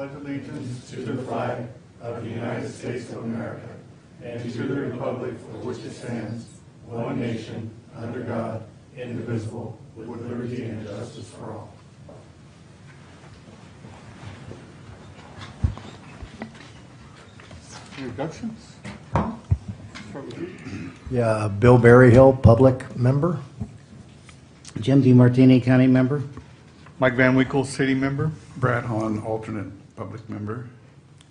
pledge allegiance to the flag of the United States of America and to the republic for which it stands, one nation, under God, indivisible, with liberty and justice for all. Introductions? Yeah, Bill Berryhill, public member. Jim DeMartini, county member. Mike Van Winkle, city member. Brad Hahn, alternate public member.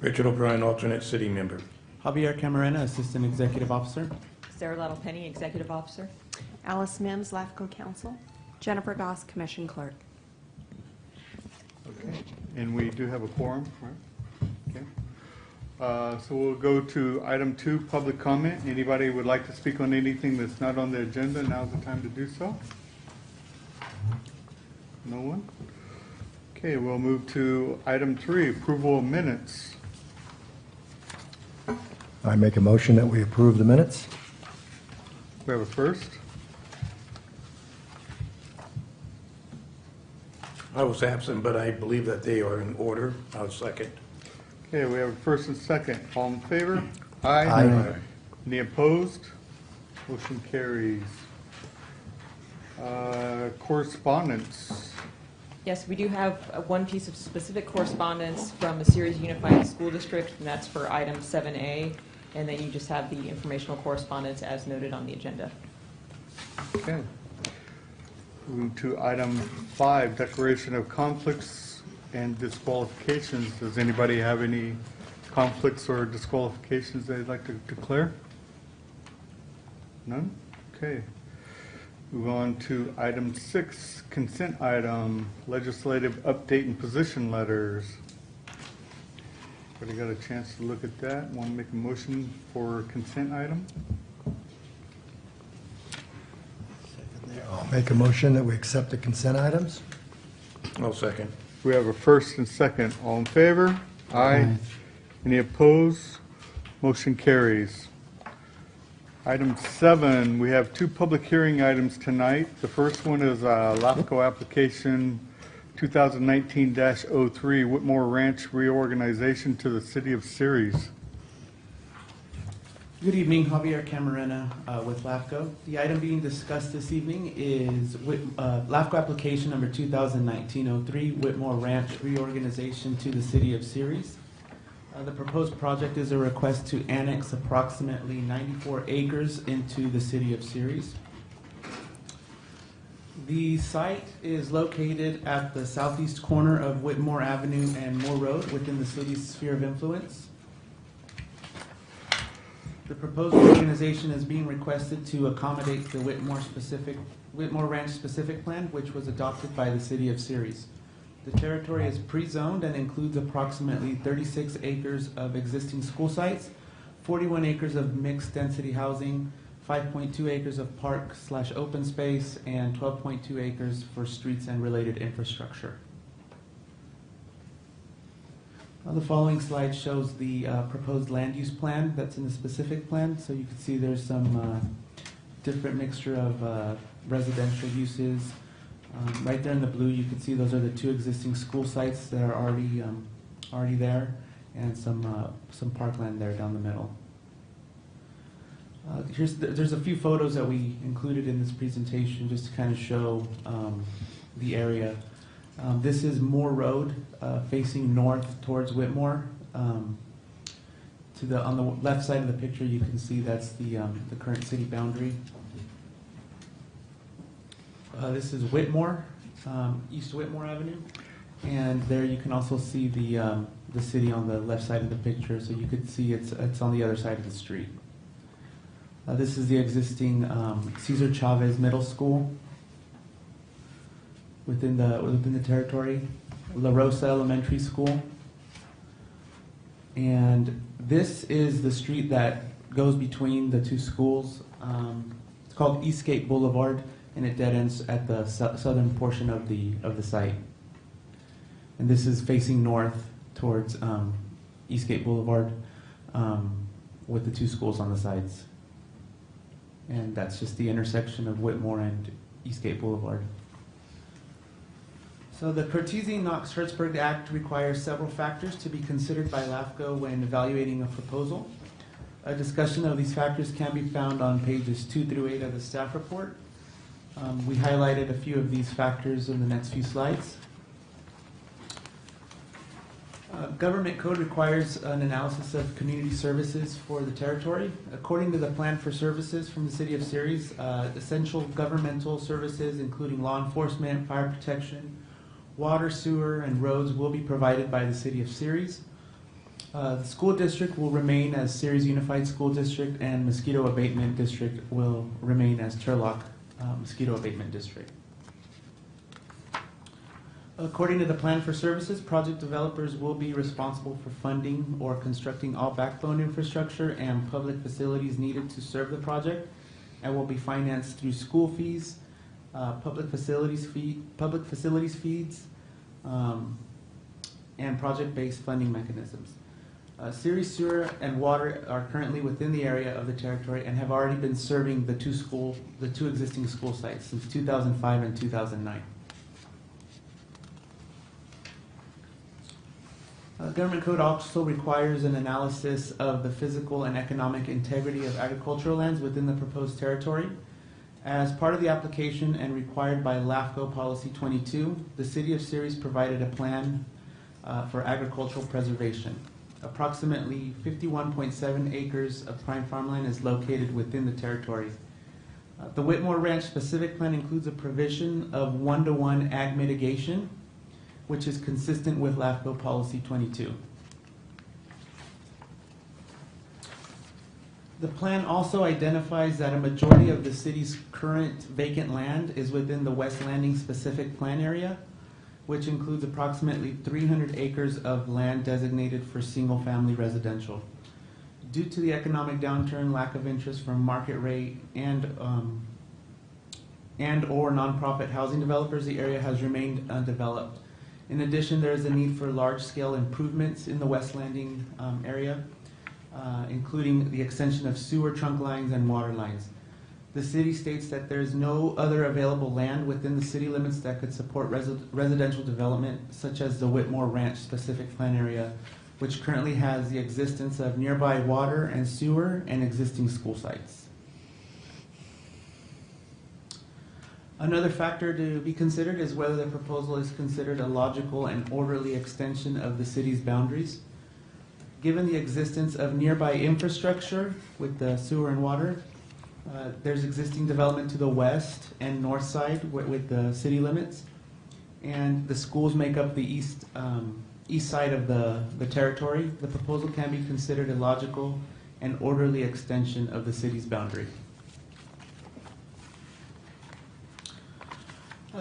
Richard O'Brien, alternate city member. Javier Camarena, Assistant Executive Officer. Sarah Little-Penny, Executive Officer. Alice Mims, LAFCO Council. Jennifer Goss, Commission Clerk. Okay. And we do have a quorum, right? Okay. So we'll go to item 2, public comment. Anybody would like to speak on anything that's not on the agenda, now's the time to do so. No one? Okay, we'll move to item 3, approval of minutes. I make a motion that we approve the minutes. We have a first. I was absent, but I believe that they are in order. I'll second. Okay, we have a first and second. All in favor? Aye. Any opposed? Motion carries. Correspondence. Yes, we do have one piece of specific correspondence from the Ceres Unified School District, and that's for item 7A. And then you just have the informational correspondence as noted on the agenda. Okay. Moving to item 5, declaration of conflicts and disqualifications. Does anybody have any conflicts or disqualifications they'd like to declare? None? Okay. Move on to item 6, consent item, legislative update and position letters. Everybody got a chance to look at that? Want to make a motion for consent item? I'll make a motion that we accept the consent items. I'll second. We have a first and second. All in favor? Aye. Any opposed? Motion carries. Item 7, we have 2 public hearing items tonight. The first one is LAFCO application 2019-03, Whitmore Ranch reorganization to the city of Ceres. Good evening, Javier Camarena with LAFCO. The item being discussed this evening is LAFCO application number 2019-03, Whitmore Ranch reorganization to the city of Ceres. The proposed project is a request to annex approximately 94 acres into the city of Ceres. The site is located at the southeast corner of Whitmore Avenue and Moore Road within the city's sphere of influence. The proposed organization is being requested to accommodate the Whitmore Ranch specific plan, which was adopted by the city of Ceres. The territory is pre-zoned and includes approximately 36 acres of existing school sites, 41 acres of mixed density housing, 5.2 acres of park/open space, and 12.2 acres for streets and related infrastructure. The following slide shows the proposed land use plan that's in the specific plan. So you can see there's some different mixture of residential uses. Right there in the blue, you can see those are the 2 existing school sites that are already there, and some parkland there down the middle. There's a few photos that we included in this presentation just to kind of show the area. This is Moore Road, facing north towards Whitmore. On the left side of the picture, you can see that's the current city boundary. This is Whitmore, East Whitmore Avenue, and there you can also see the city on the left side of the picture. So you could see it's on the other side of the street. This is the existing Cesar Chavez Middle School within the territory, La Rosa Elementary School, and this is the street that goes between the 2 schools. It's called Eastgate Boulevard, and it dead ends at the southern portion of the site. And this is facing north towards Eastgate Boulevard, with the 2 schools on the sides. And that's just the intersection of Whitmore and Eastgate Boulevard. So the Cortese-Knox-Hertzberg Act requires several factors to be considered by LAFCO when evaluating a proposal. A discussion of these factors can be found on pages 2 through 8 of the staff report. We highlighted a few of these factors in the next few slides. Government code requires an analysis of community services for the territory. According to the plan for services from the City of Ceres, essential governmental services including law enforcement, fire protection, water, sewer, and roads will be provided by the City of Ceres. The school district will remain as Ceres Unified School District, and Mosquito Abatement District will remain as Turlock Mosquito Abatement District. According to the plan for services, project developers will be responsible for funding or constructing all backbone infrastructure and public facilities needed to serve the project, and will be financed through school fees, public facilities fees, and project-based funding mechanisms. Ceres Sewer and Water are currently within the area of the territory and have already been serving the two existing school sites since 2005 and 2009. Government code also requires an analysis of the physical and economic integrity of agricultural lands within the proposed territory. As part of the application and required by LAFCO Policy 22, the City of Ceres provided a plan for agricultural preservation. Approximately 51.7 acres of prime farmland is located within the territory. The Whitmore Ranch specific plan includes a provision of 1-to-1 ag mitigation, which is consistent with LAFCO Policy 22. The plan also identifies that a majority of the city's current vacant land is within the West Landing specific plan area, which includes approximately 300 acres of land designated for single-family residential. Due to the economic downturn, lack of interest from market rate and or nonprofit housing developers, the area has remained undeveloped. In addition, there is a need for large-scale improvements in the West Landing area, including the extension of sewer trunk lines and water lines. The city states that there is no other available land within the city limits that could support residential development, such as the Whitmore Ranch specific plan area, which currently has the existence of nearby water and sewer and existing school sites. Another factor to be considered is whether the proposal is considered a logical and orderly extension of the city's boundaries. Given the existence of nearby infrastructure with the sewer and water, there's existing development to the west and north side with the city limits, and the schools make up the east side of the territory. The proposal can be considered a logical and orderly extension of the city's boundary.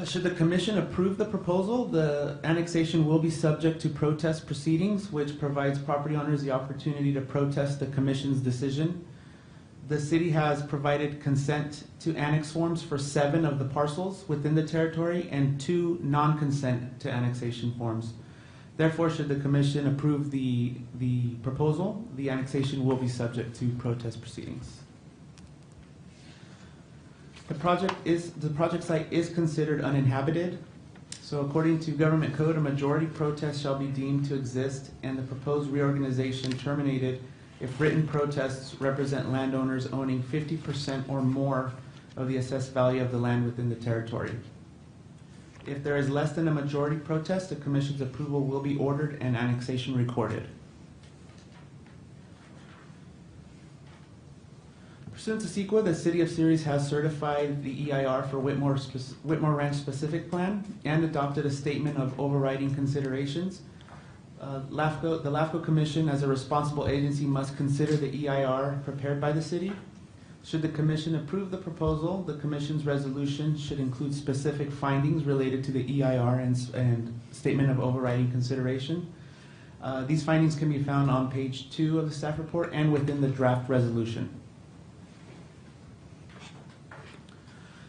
Should the commission approve the proposal, the annexation will be subject to protest proceedings, which provides property owners the opportunity to protest the commission's decision. The city has provided consent to annex forms for 7 of the parcels within the territory and 2 non-consent to annexation forms. Therefore, should the commission approve the proposal, the annexation will be subject to protest proceedings. The project site is considered uninhabited. So according to government code, a majority protest shall be deemed to exist and the proposed reorganization terminated if written protests represent landowners owning 50% or more of the assessed value of the land within the territory. If there is less than a majority protest, the commission's approval will be ordered and annexation recorded. Pursuant to CEQA, the City of Ceres has certified the EIR for Whitmore Ranch specific plan and adopted a statement of overriding considerations. The LAFCO Commission, as a responsible agency, must consider the EIR prepared by the city. Should the commission approve the proposal, the commission's resolution should include specific findings related to the EIR and statement of overriding consideration. These findings can be found on page 2 of the staff report and within the draft resolution.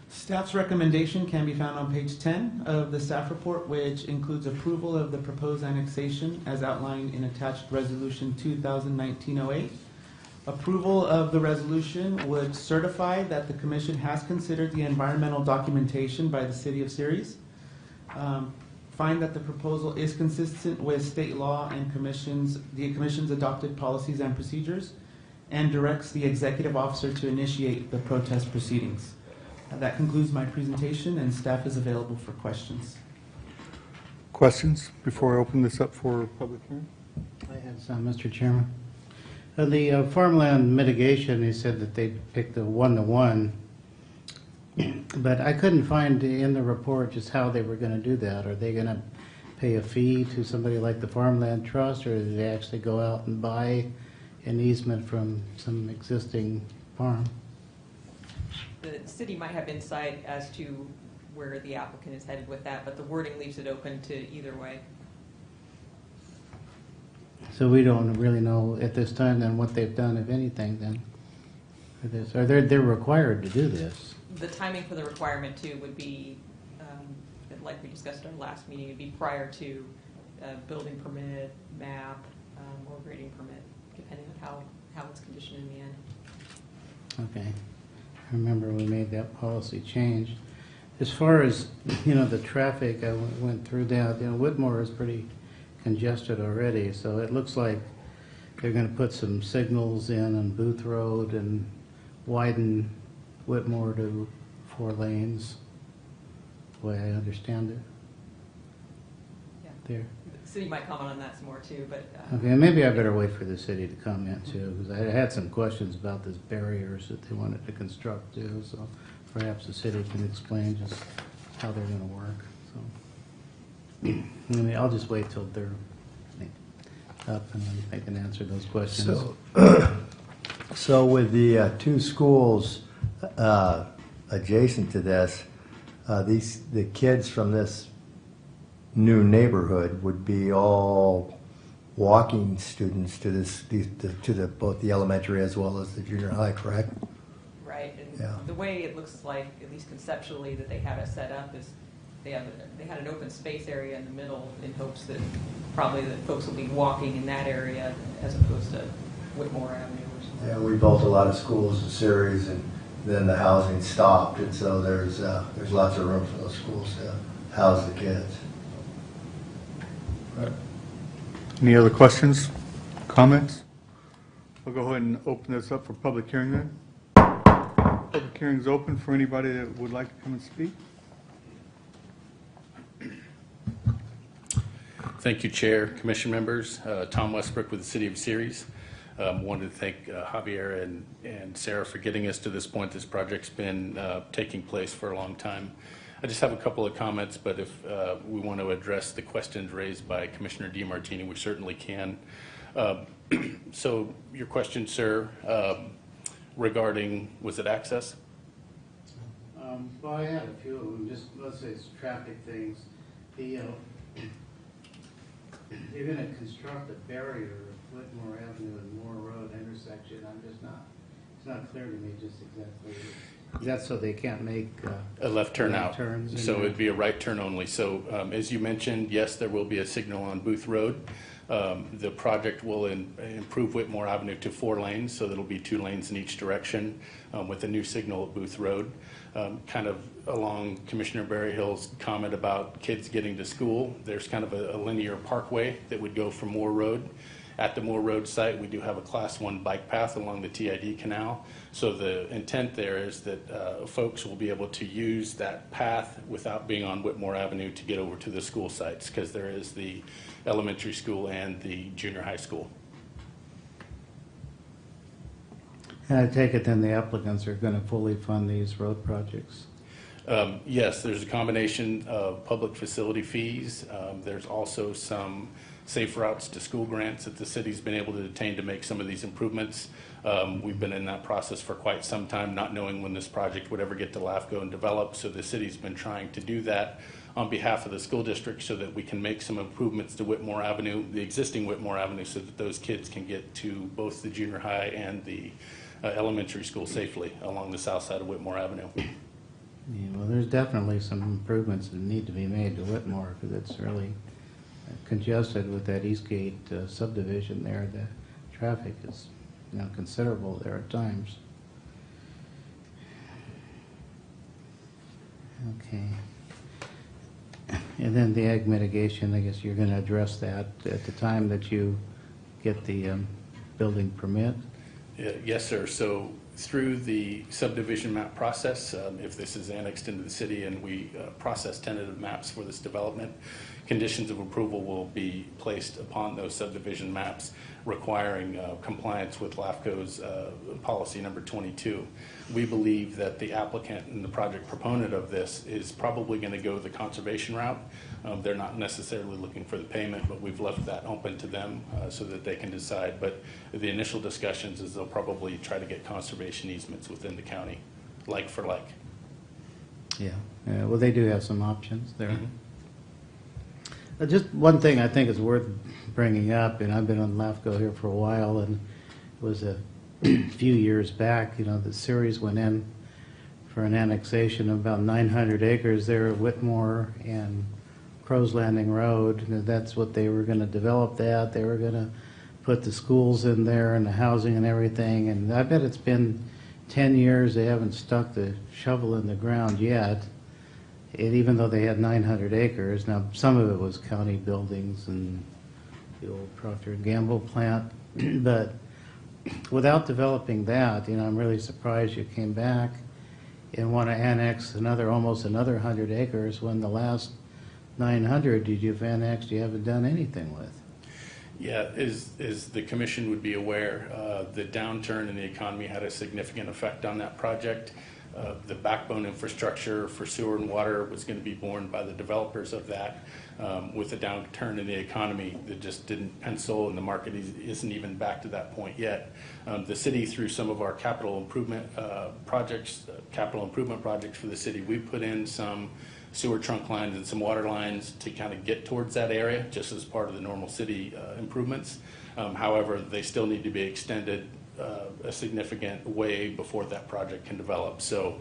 Staff's recommendation can be found on page 10 of the staff report, which includes approval of the proposed annexation as outlined in attached resolution 2019-08. Approval of the resolution would certify that the commission has considered the environmental documentation by the City of Ceres. find that the proposal is consistent with state law and the commission's adopted policies and procedures, and directs the executive officer to initiate the protest proceedings. That concludes my presentation, and staff is available for questions. Questions before I open this up for public hearing? I have some, Mr. Chairman. The farmland mitigation, he said that they picked a 1-to-1, but I couldn't find in the report just how they were going to do that. Are they going to pay a fee to somebody like the Farmland Trust, or did they actually go out and buy an easement from some existing farm? The city might have insight as to where the applicant is headed with that, but the wording leaves it open to either way. So we don't really know at this time then what they've done, if anything, then for this. Or they're required to do this. The timing for the requirement too would be, like we discussed at our last meeting, it'd be prior to building permit, map, or grading permit, depending on how it's conditioned in the end. Okay. I remember we made that policy change. As far as, the traffic, I went through that. Whitmore is pretty congested already, so it looks like they're going to put some signals in on Booth Road and widen Whitmore to 4 lanes, the way I understand it. Yeah. There. The city might comment on that some more too, but. Okay, maybe I better wait for the city to comment too, because I had some questions about these barriers that they wanted to construct too, so perhaps the city can explain just how they're going to work. So, I'll just wait till they're up and then they can answer those questions. So with the 2 schools adjacent to this, the kids from this new neighborhood would be all walking students to both the elementary as well as the junior high, correct? Right, and Yeah. the way it looks like, at least conceptually, that they have it set up is they had an open space area in the middle in hopes that probably that folks will be walking in that area as opposed to Whitmore Avenue or something. Yeah, we built a lot of schools in Ceres, and then the housing stopped, and so there's lots of room for those schools to house the kids. Any other questions, comments? I'll go ahead and open this up for public hearing then. Public hearing's open for anybody that would like to come and speak. Thank you, Chair, Commission members. Tom Westbrook with the City of Ceres. Wanted to thank Javier and Sarah for getting us to this point. This project's been taking place for a long time. I just have a couple of comments, but if we want to address the questions raised by Commissioner DiMartini, we certainly can. So your question, sir, regarding, was it access? Well, I had a few of them. Just let's say it's traffic things. You're going to construct a barrier at Whitmore Avenue and Moore Road intersection. It's not clear to me just exactly. Is that so they can't make A left turn left out. turns So in it'd be a right turn only. So as you mentioned, yes, there will be a signal on Booth Road. The project will improve Whitmore Avenue to 4 lanes, so there'll be 2 lanes in each direction with a new signal at Booth Road. Kind of along Commissioner Berryhill's comment about kids getting to school, there's kind of a linear parkway that would go from Moore Road. At the Moore Road site, we do have a Class 1 bike path along the TID canal. So the intent there is that folks will be able to use that path without being on Whitmore Avenue to get over to the school sites, because there is the elementary school and the junior high school. And I take it then the applicants are going to fully fund these road projects? Yes, there's a combination of public facility fees. There's also some safe routes to school grants that the city's been able to attain to make some of these improvements. We've been in that process for quite some time, not knowing when this project would ever get to LAFCO and develop. So the city's been trying to do that on behalf of the school district so that we can make some improvements to Whitmore Avenue, the existing Whitmore Avenue, so that those kids can get to both the junior high and the elementary school safely along the south side of Whitmore Avenue. Yeah, well, there's definitely some improvements that need to be made to Whitmore because it's really congested with that Eastgate subdivision there. The traffic is considerable there at times. Okay. And then the ag mitigation, I guess you're going to address that at the time that you get the building permit? Yes, sir. So through the subdivision map process, if this is annexed into the city and we process tentative maps for this development, conditions of approval will be placed upon those subdivision maps requiring compliance with LAFCO's policy number 22. We believe that the applicant and the project proponent of this is probably going to go the conservation route. They're not necessarily looking for the payment, but we've left that open to them so that they can decide. But the initial discussions is they'll probably try to get conservation easements within the county, like for like. Yeah. Well, they do have some options there. Just one thing I think is worth bringing up, and I've been on LAFCO here for a while, and it was a few years back, the series went in for an annexation of about 900 acres there at Whitmore and Crow's Landing Road. That's what they were going to develop that. They were going to put the schools in there and the housing and everything, and I bet it's been 10 years they haven't stuck the shovel in the ground yet. Even though they had 900 acres, now some of it was county buildings and the old Procter & Gamble plant, but without developing that, I'm really surprised you came back and want to annex almost another 100 acres when the last 900 you've annexed you haven't done anything with. Yeah, as the commission would be aware, the downturn in the economy had a significant effect on that project. The backbone infrastructure for sewer and water was going to be borne by the developers of that. With the downturn in the economy, that just didn't pencil, and the market isn't even back to that point yet. The city, through some of our capital improvement projects for the city, we put in some sewer trunk lines and some water lines to kind of get towards that area, just as part of the normal city improvements. However, they still need to be extended a significant way before that project can develop. So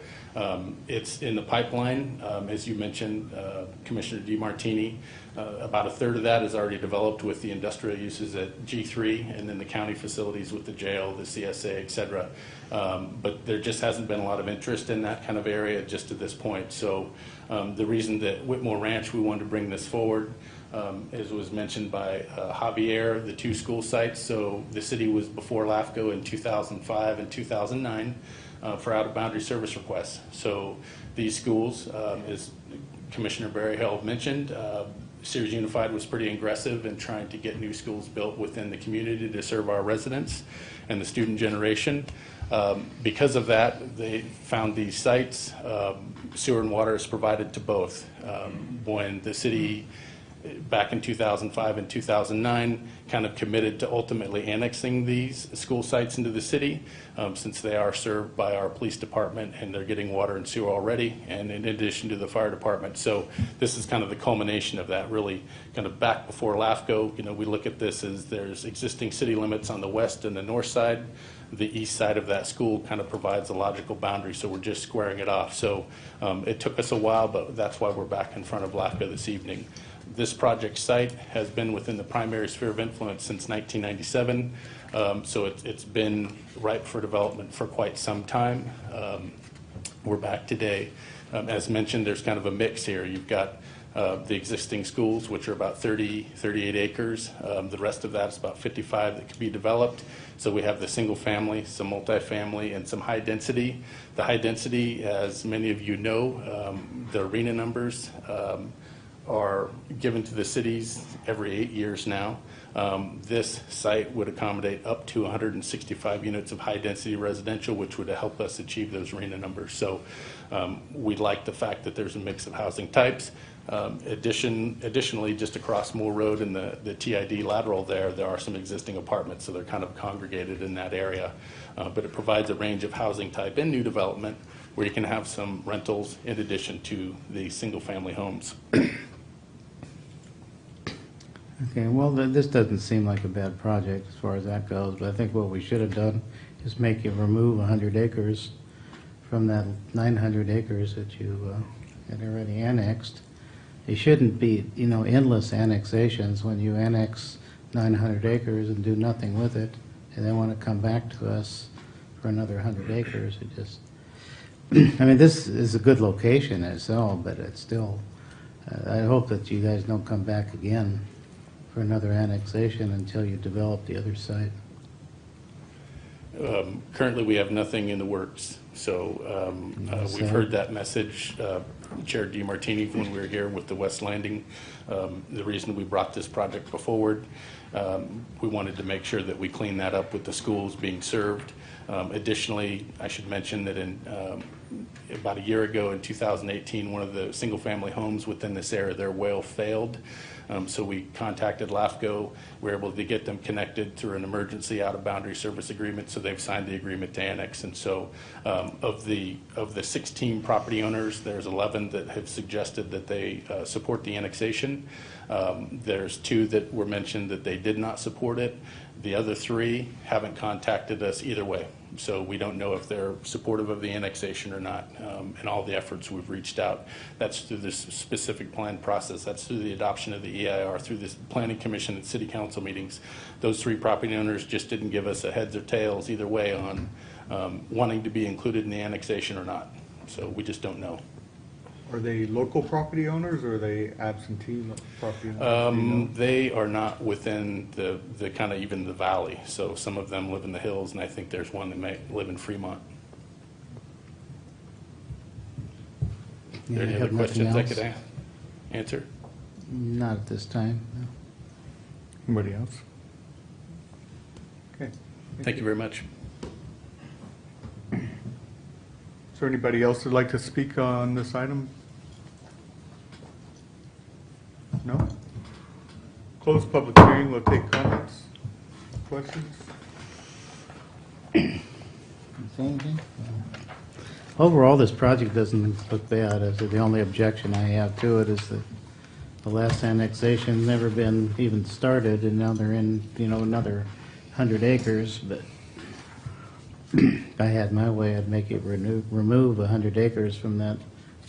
it's in the pipeline. As you mentioned, Commissioner DeMartini, about a third of that is already developed with the industrial uses at G3, and then the county facilities with the jail, the CSA, et cetera. But there just hasn't been a lot of interest in that kind of area just to this point. So the reason that Whitmore Ranch, we wanted to bring this forward, as was mentioned by Javier, the two school sites. So the city was before LAFCO in 2005 and 2009 for out-of-boundary service requests. So these schools, as Commissioner Berryhill mentioned, Sears Unified was pretty aggressive in trying to get new schools built within the community to serve our residents and the student generation. Because of that, they found these sites. Sewer and water is provided to both. When the city, back in 2005 and 2009, kind of committed to ultimately annexing these school sites into the city, since they are served by our police department and they're getting water and sewer already, and in addition to the fire department. So this is kind of the culmination of that, really kind of back before LAFCO. We look at this as there's existing city limits on the west and the north side. The east side of that school kind of provides a logical boundary, so we're just squaring it off. So it took us a while, but that's why we're back in front of LAFCO this evening. This project site has been within the primary sphere of influence since 1997, so it's been ripe for development for quite some time. We're back today. As mentioned, there's kind of a mix here. You've got the existing schools, which are about 38 acres. The rest of that is about 55 that could be developed. So we have the single family, some multifamily, and some high density. The high density, as many of you know, the arena numbers are given to the cities every 8 years now. This site would accommodate up to 165 units of high-density residential, which would help us achieve those arena numbers. So we like the fact that there's a mix of housing types. Additionally, just across Moore Road and the TID lateral there are some existing apartments, so they're kind of congregated in that area. But it provides a range of housing type in new development where you can have some rentals in addition to the single-family homes. Okay, well, this doesn't seem like a bad project as far as that goes, but I think what we should have done is make you remove 100 acres from that 900 acres that you had already annexed. It shouldn't be, endless annexations when you annex 900 acres and do nothing with it, and then want to come back to us for another 100 acres. It just, this is a good location in itself, but it's still, I hope that you guys don't come back again for another annexation until you develop the other site. Currently, we have nothing in the works, so we've heard that message. Chair DiMartini, when we were here with the West Landing, the reason we brought this project forward, we wanted to make sure that we clean that up with the schools being served. Additionally, I should mention that in about a year ago in 2018, one of the single-family homes within this area, their well failed. So we contacted LAFCO. We were able to get them connected through an emergency out-of-boundary service agreement, so they've signed the agreement to annex. And so of the 16 property owners, there's 11 that have suggested that they support the annexation. There's 2 that were mentioned that they did not support it. The other 3 haven't contacted us either way. So we don't know if they're supportive of the annexation or not. And all the efforts we've reached out, that's through this specific plan process. That's through the adoption of the EIR, through this planning commission and city council meetings. Those 3 property owners just didn't give us a heads or tails either way on wanting to be included in the annexation or not. So we just don't know. Are they local property owners or are they absentee property owners? Do you know? They are not within the kind of even the valley. So some of them live in the hills, and I think there's one that may live in Fremont. Are there any other questions I could answer? Not at this time, no. Anybody else? Okay. Thank you very much. Is there anybody else who'd like to speak on this item? No? Close public hearing, we'll take comments, questions? Say anything? Overall, this project doesn't look bad. The only objection I have to it is that the last annexation never been even started, and now they're in, another 100 acres. But if I had my way, I'd make it remove 100 acres from that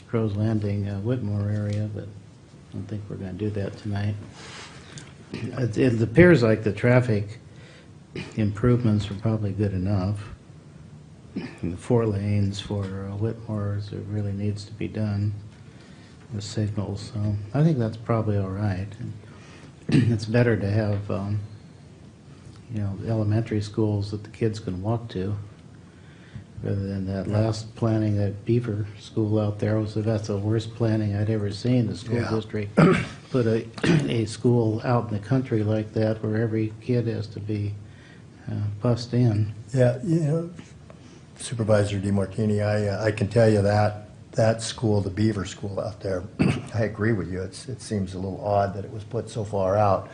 Crow's Landing, Whitmore area, but I don't think we're going to do that tonight. It appears like the traffic improvements are probably good enough. And the 4 lanes for Whitmore's, it really needs to be done with signals. So I think that's probably all right. And it's better to have, elementary schools that the kids can walk to, rather than that last planning, that Beaver school out there, that's the worst planning I'd ever seen. The school district put a school out in the country like that where every kid has to be bussed in. Yeah, Supervisor DiMartini, I can tell you that school, the Beaver school out there, I agree with you. It seems a little odd that it was put so far out.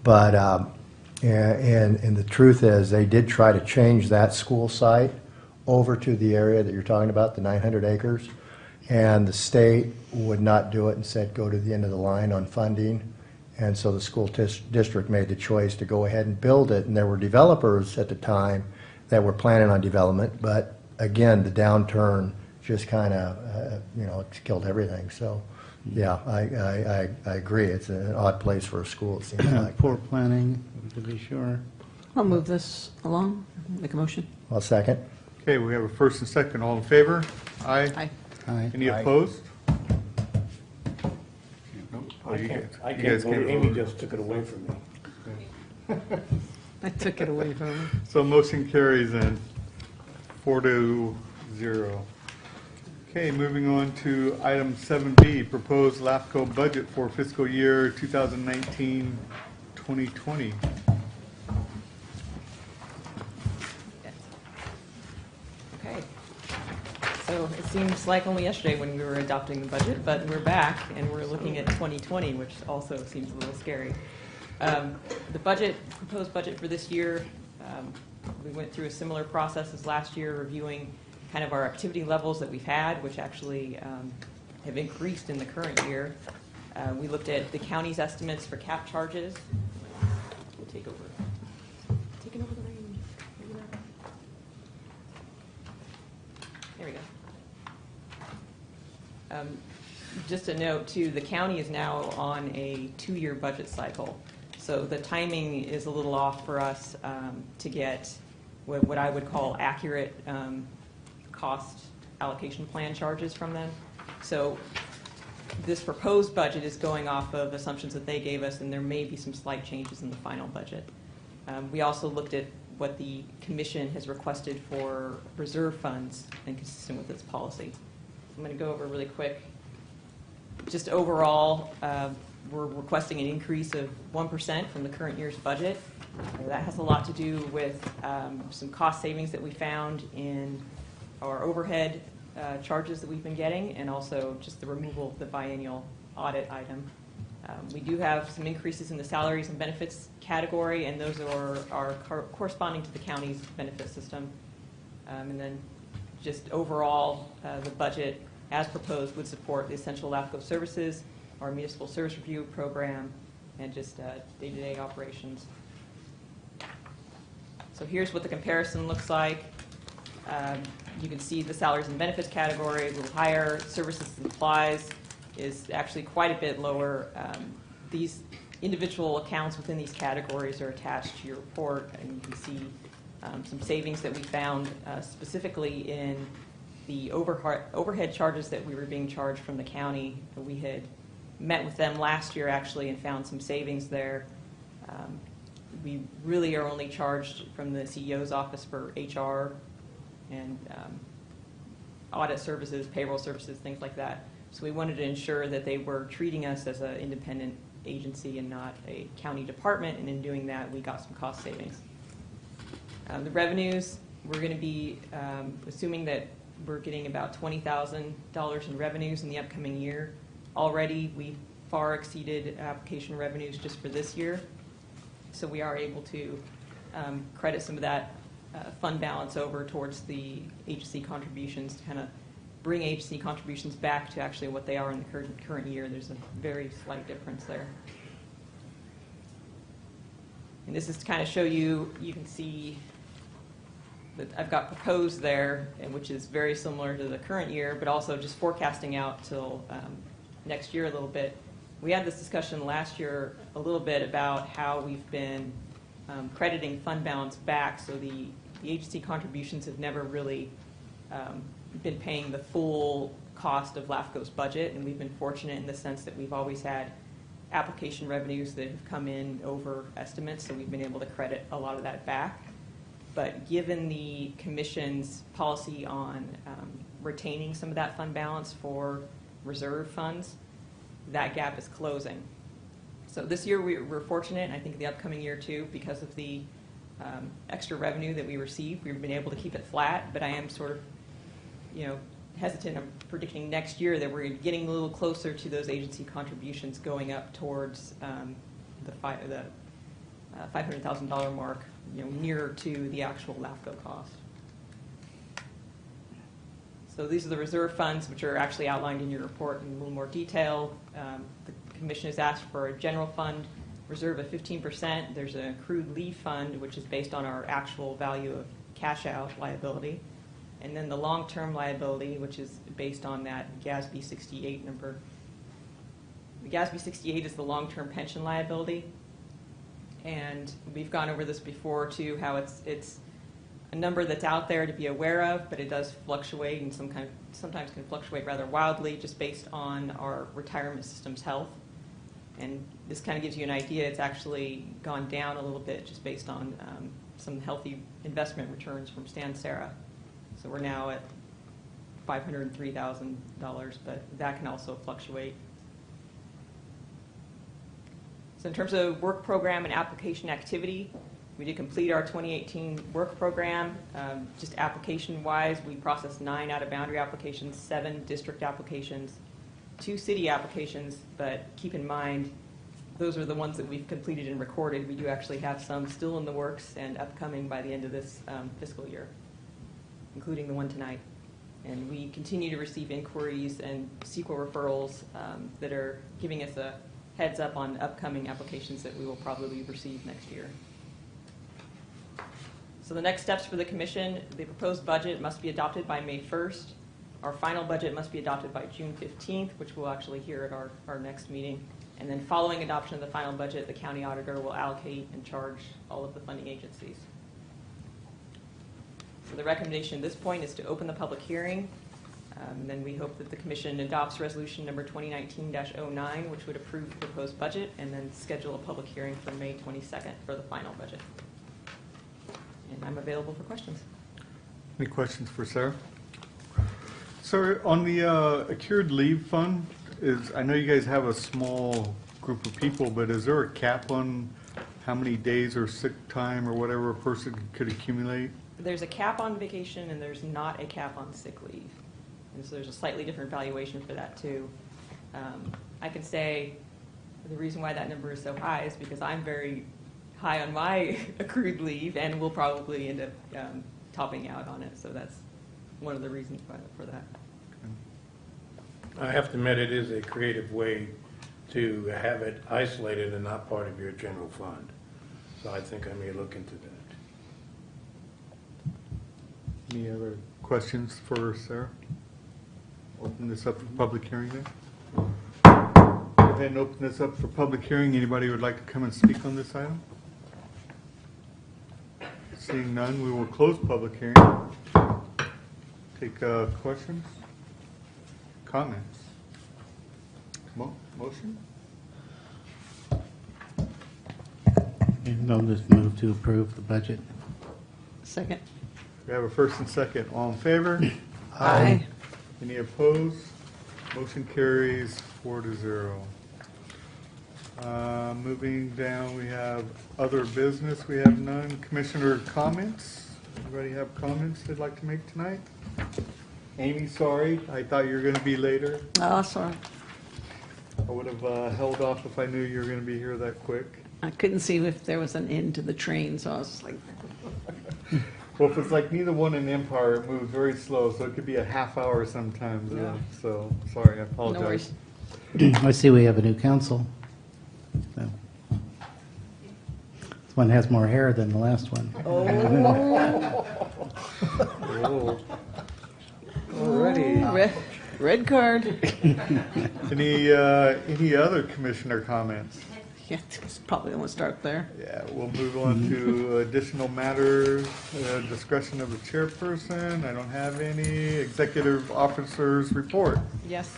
But, and the truth is, they did try to change that school site over to the area that you're talking about, the 900 acres, and the state would not do it and said go to the end of the line on funding. And so the school district made the choice to go ahead and build it, and there were developers at the time that were planning on development, but again, the downturn just kind of, it's killed everything. So, yeah, I agree. It's an odd place for a school, it seems like. Poor planning, to be sure. I'll move this along. Make a motion. I'll second. Okay, we have a first and second. All in favor? Aye. Aye. Aye. Any opposed? I you can't guys vote. can't Amy vote. just took it away from me. I took it away from him. So motion carries in 4-0. Okay, moving on to item 7B, proposed LAFCO budget for fiscal year 2019-2020. Okay. So it seems like only yesterday when we were adopting the budget, but we're back and we're looking at 2020, which also seems a little scary. The proposed budget for this year, we went through a similar process as last year, reviewing kind of our activity levels that we've had, which actually have increased in the current year. We looked at the county's estimates for cap charges. We'll take over. Taking over the reins. Maybe not. There we go. Just a note too, the county is now on a 2-year budget cycle. So the timing is a little off for us to get what I would call accurate cost allocation plan charges from them. So this proposed budget is going off of assumptions that they gave us, and there may be some slight changes in the final budget. We also looked at what the commission has requested for reserve funds and consistent with its policy. I'm going to go over really quick. Just overall, we're requesting an increase of 1% from the current year's budget. That has a lot to do with some cost savings that we found in our overhead charges that we've been getting, and also just the removal of the biennial audit item. We do have some increases in the salaries and benefits category, and those are corresponding to the county's benefit system. And then just overall, the budget as proposed would support the essential LAFCO services, our municipal service review program, and just day-to-day operations. So here's what the comparison looks like. You can see the salaries and benefits category is a little higher. Services and supplies is actually quite a bit lower. These individual accounts within these categories are attached to your report, and you can see some savings that we found specifically in the overhead charges that we were being charged from the county. We had met with them last year actually and found some savings there. We really are only charged from the CEO's office for HR and audit services, payroll services, things like that. So we wanted to ensure that they were treating us as an independent agency and not a county department, and in doing that, we got some cost savings. The revenues, we're going to be assuming that we're getting about $20,000 in revenues in the upcoming year. Already, we far exceeded application revenues just for this year, so we are able to credit some of that fund balance over towards the agency contributions to kind of bring agency contributions back to actually what they are in the current year. There's a very slight difference there. And this is to kind of show you, you can see that I've got proposed there, and which is very similar to the current year, but also just forecasting out till next year a little bit. We had this discussion last year a little bit about how we've been crediting fund balance back, so the agency contributions have never really been paying the full cost of LAFCO's budget, and we've been fortunate in the sense that we've always had application revenues that have come in over estimates, so we've been able to credit a lot of that back. But given the Commission's policy on retaining some of that fund balance for reserve funds, that gap is closing. So this year we're fortunate, and I think the upcoming year too, because of the extra revenue that we received, we've been able to keep it flat, but I am sort of, hesitant. I'm predicting next year that we're getting a little closer to those agency contributions going up towards the $500,000 mark, nearer to the actual LAFCO cost. So these are the reserve funds, which are actually outlined in your report in a little more detail. The Commission has asked for a general fund reserve of 15%. There's an accrued leave fund, which is based on our actual value of cash out liability. And then the long-term liability, which is based on that GASB 68 number. The GASB 68 is the long-term pension liability. And we've gone over this before too, how it's a number that's out there to be aware of, but it does fluctuate and sometimes can fluctuate rather wildly just based on our retirement system's health. And this kind of gives you an idea. It's actually gone down a little bit just based on some healthy investment returns from Stansera. So we're now at $503,000, but that can also fluctuate. So in terms of work program and application activity, we did complete our 2018 work program. Just application-wise, we processed 9 out-of-boundary applications, 7 district applications, 2 city applications, but keep in mind, those are the ones that we've completed and recorded. We do actually have some still in the works and upcoming by the end of this fiscal year, including the one tonight. And we continue to receive inquiries and CEQA referrals that are giving us a heads up on upcoming applications that we will probably receive next year. So the next steps for the Commission: the proposed budget must be adopted by May 1st. Our final budget must be adopted by June 15th, which we'll actually hear at our next meeting. And then following adoption of the final budget, the county auditor will allocate and charge all of the funding agencies. So the recommendation at this point is to open the public hearing. Then we hope that the commission adopts resolution number 2019-09, which would approve the proposed budget, and then schedule a public hearing for May 22nd for the final budget. And I'm available for questions. Any questions for Sarah? Sir, on the accrued leave fund, I know you guys have a small group of people, but is there a cap on how many days or sick time or whatever a person could accumulate? There's a cap on vacation, and there's not a cap on sick leave. And so there's a slightly different valuation for that, too. I can say the reason why that number is so high is because I'm very high on my accrued leave, and we'll probably end up topping out on it. So that's one of the reasons for that. I have to admit, it is a creative way to have it isolated and not part of your general fund. So I think I may look into that. Any other questions for Sarah? Open this up for public hearing then. Go ahead and open this up for public hearing. Anybody who would like to come and speak on this item? Seeing none, we will close public hearing. Take questions, comments. Motion? And I'll just move to approve the budget. Second. We have a first and second. All in favor? Aye. Any opposed? Motion carries 4-0. Moving down, we have other business. We have none. Commissioner comments? Anybody have comments they'd like to make tonight? Amy, sorry. I thought you were going to be later. Oh, sorry. I would have held off if I knew you were going to be here that quick. I couldn't see if there was an end to the train, so I was like, Well, if it's like neither one in Empire, it moves very slow, so it could be a half hour sometimes. Yeah. So, sorry, I no apologize. worries. I see we have a new council. So, this one has more hair than the last one. Oh. Alrighty. Red card. Any other commissioner comments? Yeah, it's probably going to start there. Yeah, we'll move on to additional matters, discussion of the chairperson. I don't have any. Executive officers report. Yes.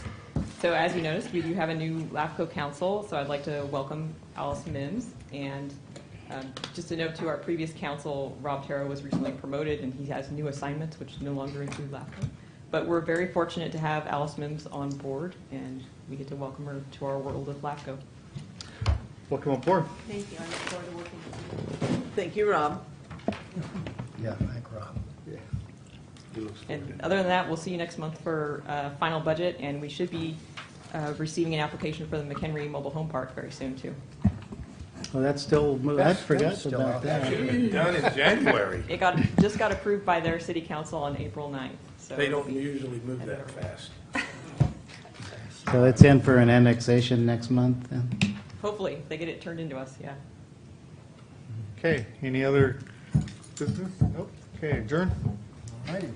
So as you noticed, we do have a new LAFCO council, so I'd like to welcome Alice Mims. And just a note to our previous council, Rob Terra was recently promoted, and he has new assignments, which no longer include LAFCO. But we're very fortunate to have Alice Mims on board, and we get to welcome her to our world of LAFCO. Welcome aboard. Thank you. I look forward to working with you. Thank you, Rob. Yeah, thank Rob. Yeah. He looks forward And to it. other than that, we'll see you next month for final budget, and we should be receiving an application for the McHenry Mobile Home Park very soon, too. Well, that's still, I forgot still about out That should that. have been done in January. It just got approved by their city council on April 9th. So They don't usually move that fast. So it's in for an annexation next month then? hopefully they get it turned into us, yeah. Okay, any other business? Nope. Okay, adjourn. Alrighty.